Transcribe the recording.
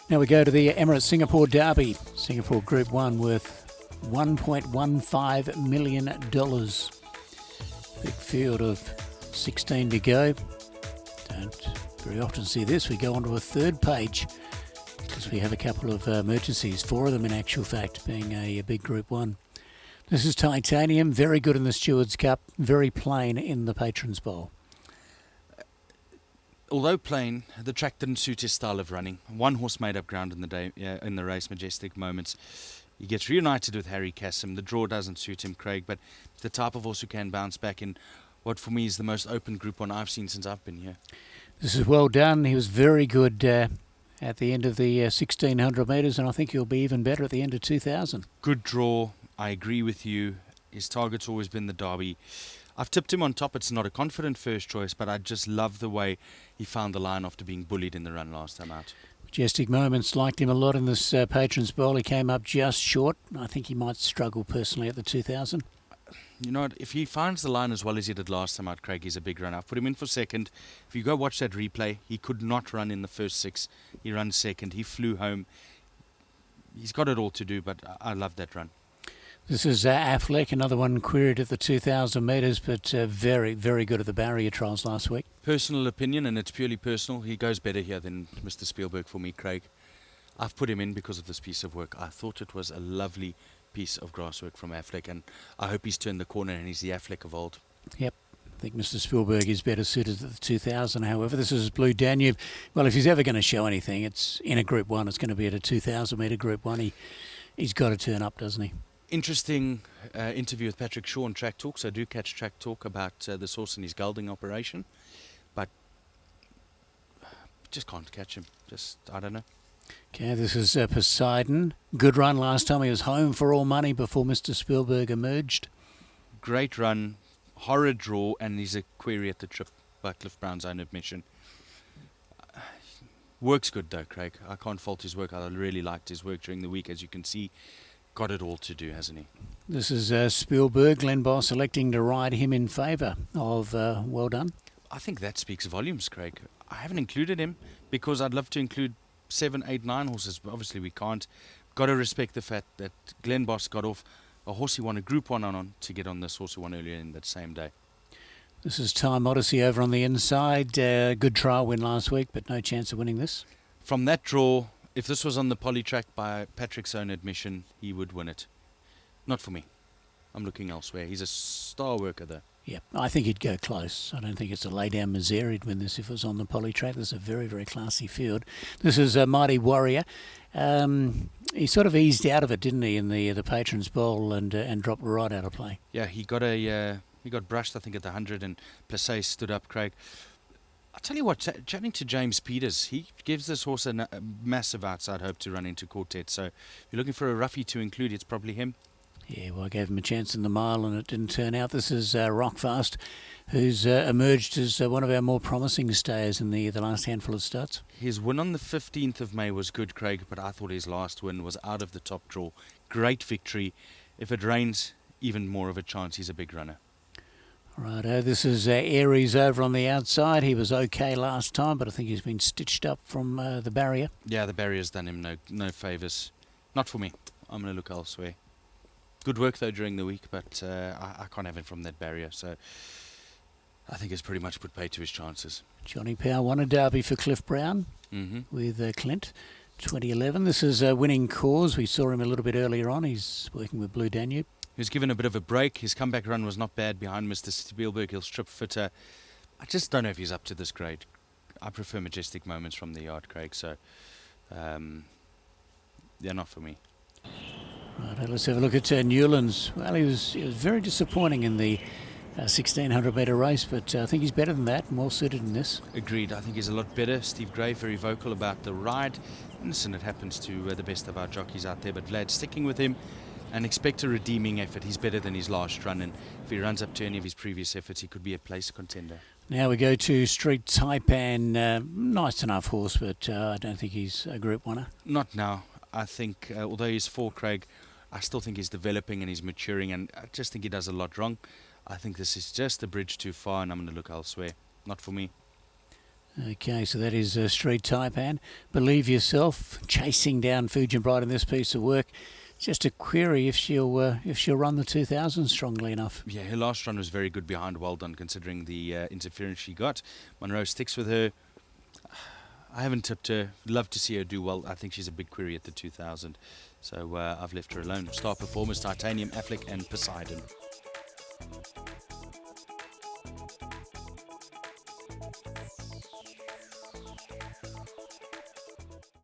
Now we go to the Emirates Singapore Derby. Singapore Group 1 worth $1.15 million. Big field of 16 to go. Don't very often see this. We go on to a third page because we have a couple of emergencies, 4 of them in actual fact, being a big Group 1. This is Titanium, very good in the Stewards Cup, very plain in the Patrons Bowl. Although plain, the track didn't suit his style of running. One horse made up ground in the race, Majestic Moments. He gets reunited with Harry Cassim. The draw doesn't suit him, Craig, but the type of horse who can bounce back in what for me is the most open Group 1 I've seen since I've been here. This is well done. He was very good at the end of the 1600 metres, and I think he'll be even better at the end of 2000. Good draw. I agree with you. His target's always been the Derby. I've tipped him on top. It's not a confident first choice, but I just love the way he found the line after being bullied in the run last time out. Majestic Moments liked him a lot in this Patrons Bowl. He came up just short. I think he might struggle personally at the 2000. You know what? If he finds the line as well as he did last time out, Craig, he's a big runner. I've put him in for second. If you go watch that replay, he could not run in the first 6. He runs second. He flew home. He's got it all to do, but I love that run. This is Affleck, another one queried at the 2,000 metres, but very, very good at the barrier trials last week. Personal opinion, and it's purely personal. He goes better here than Mr. Spielberg for me, Craig. I've put him in because of this piece of work. I thought it was a lovely piece of grass work from Affleck, and I hope he's turned the corner and he's the Affleck of old. Yep. I think Mr. Spielberg is better suited at the 2000, however. This is Blue Danube. Well, if he's ever going to show anything, it's in a Group 1. It's going to be at a 2,000 metre Group 1. He's got to turn up, doesn't he? Interesting interview with Patrick Shaw on Track Talk, so do catch Track Talk about this horse and his gelding operation, but just can't catch him. I don't know. Okay, this is Poseidon. Good run last time. He was home for all money before Mr. Spielberg emerged. Great run, horrid draw, and he's a query at the trip by Cliff Brown's own admission. Work's good though, Craig. I can't fault his work. I really liked his work during the week, as you can see. Got it all to do, hasn't he? This is Spielberg. Glenn Boss electing to ride him in favour of well done. I think that speaks volumes, Craig. I haven't included him because I'd love to include 7, 8, 9 horses, but obviously we can't. Got to respect the fact that Glenn Boss got off a horse he won a Group 1 on to get on this horse he won earlier in that same day. This is Time Odyssey over on the inside. Good trial win last week, but no chance of winning this. From that draw, if this was on the poly track by Patrick's own admission, he would win it. Not for me. I'm looking elsewhere. He's a star worker though. Yeah, I think he'd go close. I don't think it's a lay-down misère he'd win this if it was on the poly track. This is a very, very classy field. This is Mighty Warrior. He sort of eased out of it, didn't he, in the Patrons Bowl and dropped right out of play. Yeah, he got brushed, I think, at the 100, and Placé stood up, Craig. I'll tell you what, chatting to James Peters, he gives this horse a massive outside hope to run into quartet. So if you're looking for a roughie to include, it's probably him. Yeah, well, I gave him a chance in the mile and it didn't turn out. This is Rockfast, who's emerged as one of our more promising stayers in the last handful of starts. His win on the 15th of May was good, Craig, but I thought his last win was out of the top draw. Great victory. If it rains, even more of a chance. He's a big runner. Righto, this is Aries over on the outside. He was okay last time, but I think he's been stitched up from the barrier. Yeah, the barrier's done him no favours. Not for me. I'm going to look elsewhere. Good work, though, during the week, but I can't have him from that barrier, so I think it's pretty much put pay to his chances. Johnny Power won a derby for Cliff Brown with Clint, 2011. This is Winning Cause. We saw him a little bit earlier on. He's working with Blue Danube. He was given a bit of a break. His comeback run was not bad behind Mr. Spielberg. He'll strip fitter. I just don't know if he's up to this grade. I prefer Majestic Moments from the yard, Craig, so they're not for me. Right, let's have a look at Newlands. Well, he was very disappointing in the 1600 metre race, but I think he's better than that, more suited in this. Agreed. I think he's a lot better. Steve Gray, very vocal about the ride. And listen, it happens to the best of our jockeys out there, but Vlad's sticking with him and expect a redeeming effort. He's better than his last run, and if he runs up to any of his previous efforts, he could be a place contender. Now we go to Street Taipan. Nice enough horse, but I don't think he's a Group 1er. Not now. I think, although he's 4, Craig, I still think he's developing and he's maturing, and I just think he does a lot wrong. I think this is just a bridge too far, and I'm going to look elsewhere. Not for me. Okay, so that is Street Taipan. Believe Yourself, chasing down Fujian Bright in this piece of work. Just a query if she'll run the 2000 strongly enough. Yeah, her last run was very good behind. Well done considering the interference she got. Monroe sticks with her. I haven't tipped her. Love to see her do well. I think she's a big query at the 2000. So I've left her alone. Star performers, Titanium, Affleck and Poseidon.